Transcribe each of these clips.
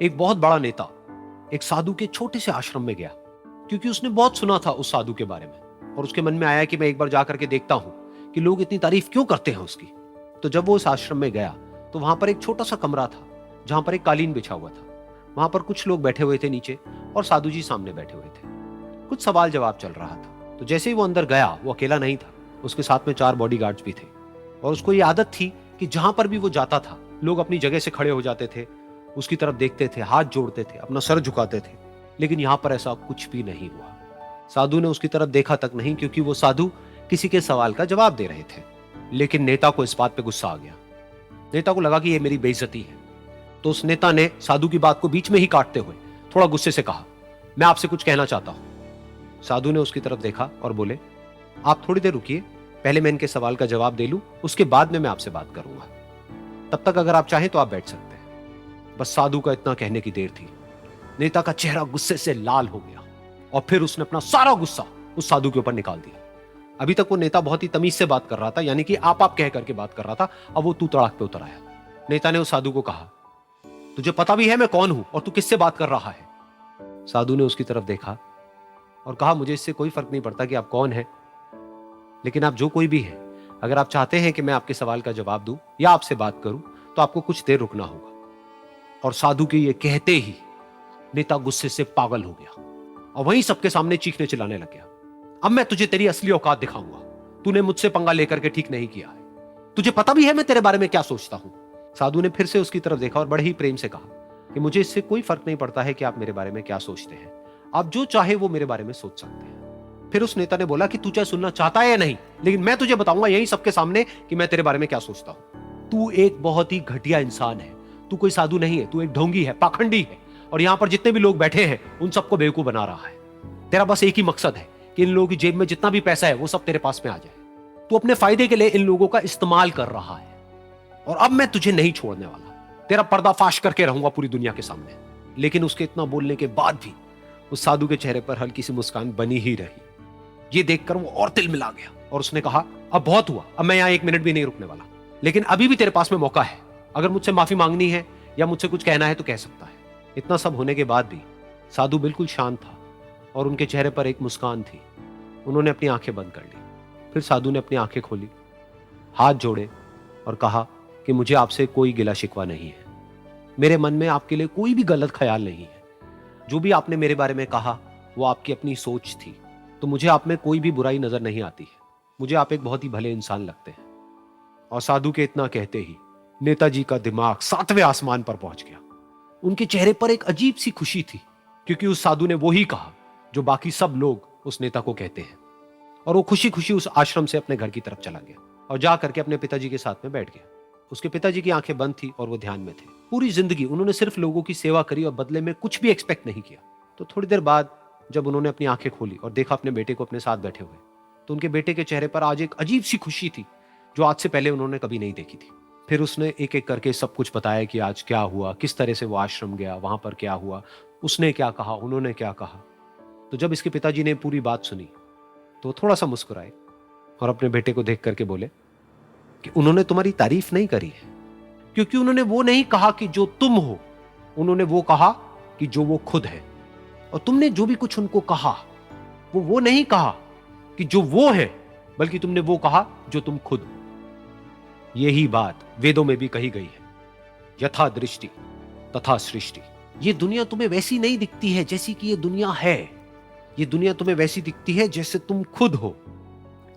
एक बहुत बड़ा नेता एक साधु के छोटे से आश्रम में गया, क्योंकि उसने बहुत सुना था उस साधु के बारे में और उसके मन में आया कि मैं एक बार जाकर के देखता हूं कि लोग इतनी तारीफ क्यों करते हैं उसकी। तो जब वो उस आश्रम में गया तो वहां पर एक छोटा सा कमरा था जहां पर एक कालीन बिछा हुआ था। वहां पर कुछ लोग बैठे हुए थे नीचे और साधु जी सामने बैठे हुए थे। कुछ सवाल जवाब चल रहा था। तो जैसे ही वो अंदर गया, वो अकेला नहीं था, उसके साथ में 4 बॉडीगार्ड्स भी थे और उसको ये आदत थी कि जहां पर भी वो जाता था लोग अपनी जगह से खड़े हो जाते थे, उसकी तरफ देखते थे, हाथ जोड़ते थे, अपना सर झुकाते थे। लेकिन यहां पर ऐसा कुछ भी नहीं हुआ। साधु ने उसकी तरफ देखा तक नहीं, क्योंकि वो साधु किसी के सवाल का जवाब दे रहे थे। लेकिन नेता को इस बात पे गुस्सा आ गया। नेता को लगा कि ये मेरी बेइज्जती है। तो उस नेता ने साधु की बात को बीच में ही काटते हुए थोड़ा गुस्से से कहा, मैं आपसे कुछ कहना चाहता हूं। साधु ने उसकी तरफ देखा और बोले, आप थोड़ी देर रुकिए, पहले मैं इनके सवाल का जवाब दे लूं, उसके बाद में मैं आपसे बात करूंगा। तब तक अगर आप चाहें तो आप बैठ सकते हैं। बस साधु का इतना कहने की देर थी। नेता का चेहरा गुस्से से लाल हो गया और फिर उसने अपना सारा गुस्सा उस साधु के ऊपर निकाल दिया। अभी तक वो नेता बहुत ही तमीज से बात कर रहा था, यानी कि आप कह करके बात कर रहा था। अब वो तू तड़ाक पे उतर आया। नेता ने उस साधु को कहा, तुझे पता भी है मैं कौन हूं और तू किससे बात कर रहा है? साधु ने उसकी तरफ देखा और कहा, मुझे इससे कोई फर्क नहीं पड़ता कि आप कौन हैं, लेकिन आप जो कोई भी हैं, अगर आप चाहते हैं कि मैं आपके सवाल का जवाब दूं या आपसे बात करूं तो आपको कुछ देर रुकना होगा। और साधु के ये कहते ही नेता गुस्से से पागल हो गया और वहीं सबके सामने चीखने चिल्लाने लग गया, अब मैं तुझे तेरी असली औकात दिखाऊंगा। तूने मुझसे पंगा लेकर के ठीक नहीं किया है। तुझे पता भी है मैं तेरे बारे में क्या सोचता हूं। साधु ने फिर से उसकी तरफ देखा और बड़े ही प्रेम से कहा कि मुझे इससे कोई फर्क नहीं पड़ता है कि आप मेरे बारे में क्या सोचते हैं। आप जो चाहे वो मेरे बारे में सोच सकते हैं। फिर उस नेता ने बोला कि तू चाहे सुनना चाहता है या नहीं, लेकिन मैं तुझे बताऊंगा यही सबके सामने कि मैं तेरे बारे में क्या सोचता हूं। तू एक बहुत ही घटिया इंसान है। तू कोई साधु नहीं है, तू एक ढोंगी है, पाखंडी है और यहां पर जितने भी लोग बैठे हैं उन सबको बेवकूफ बना रहा है। तेरा बस एक ही मकसद है कि इन लोगों की जेब में जितना भी पैसा है वो सब तेरे पास में आ जाए। तू अपने फायदे के लिए इन लोगों का इस्तेमाल कर रहा है और अब मैं तुझे नहीं छोड़ने वाला। तेरा पर्दाफाश करके रहूंगा पूरी दुनिया के सामने। लेकिन उसके इतना बोलने के बाद भी उस साधु के चेहरे पर हल्की सी मुस्कान बनी ही रही। ये देखकर वो और तिल मिला गया और उसने कहा, अब बहुत हुआ, अब मैं यहां 1 मिनट भी नहीं रुकने वाला। लेकिन अभी भी तेरे पास में मौका है। अगर मुझसे माफी मांगनी है या मुझसे कुछ कहना है तो कह सकता है। इतना सब होने के बाद भी साधु बिल्कुल शांत था और उनके चेहरे पर एक मुस्कान थी। उन्होंने अपनी आंखें बंद कर ली। फिर साधु ने अपनी आंखें खोली, हाथ जोड़े और कहा कि मुझे आपसे कोई गिला शिकवा नहीं है। मेरे मन में आपके लिए कोई भी गलत ख्याल नहीं है। जो भी आपने मेरे बारे में कहा वो आपकी अपनी सोच थी। तो मुझे आप में कोई भी बुराई नजर नहीं आती है। मुझे आप एक बहुत ही भले इंसान लगते हैं। और साधु के इतना कहते ही नेताजी का दिमाग 7वें आसमान पर पहुंच गया। उनके चेहरे पर एक अजीब सी खुशी थी, क्योंकि उस साधु ने वो ही कहा जो बाकी सब लोग उस नेता को कहते हैं। और वो खुशी खुशी उस आश्रम से अपने घर की तरफ चला गया और जा करके अपने पिताजी के साथ में बैठ गया। उसके पिताजी की आंखें बंद थी और वो ध्यान में थे। पूरी जिंदगी उन्होंने सिर्फ लोगों की सेवा करी और बदले में कुछ भी एक्सपेक्ट नहीं किया। तो थोड़ी देर बाद जब उन्होंने अपनी आंखें खोली और देखा अपने बेटे को अपने साथ बैठे हुए, तो उनके बेटे के चेहरे पर आज एक अजीब सी खुशी थी जो आज से पहले उन्होंने कभी नहीं देखी थी। फिर उसने एक एक करके सब कुछ बताया कि आज क्या हुआ, किस तरह से वो आश्रम गया, वहां पर क्या हुआ, उसने क्या कहा, उन्होंने क्या कहा। तो जब इसके पिताजी ने पूरी बात सुनी तो थोड़ा सा मुस्कुराए और अपने बेटे को देख करके बोले कि उन्होंने तुम्हारी तारीफ नहीं करी है, क्योंकि उन्होंने वो नहीं कहा कि जो तुम हो, उन्होंने वो कहा कि जो वो खुद है। और तुमने जो भी कुछ उनको कहा वो नहीं कहा कि जो वो है, बल्कि तुमने वो कहा जो तुम खुद हो। यही बात वेदों में भी कही गई है, यथा दृष्टि तथा सृष्टि। ये दुनिया तुम्हें वैसी नहीं दिखती है जैसी कि ये दुनिया है। ये दुनिया तुम्हें वैसी दिखती है जैसे तुम खुद हो।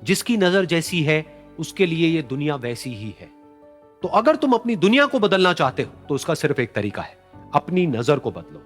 जिसकी नजर जैसी है उसके लिए ये दुनिया वैसी ही है। तो अगर तुम अपनी दुनिया को बदलना चाहते हो तो उसका सिर्फ एक तरीका है, अपनी नजर को बदलो।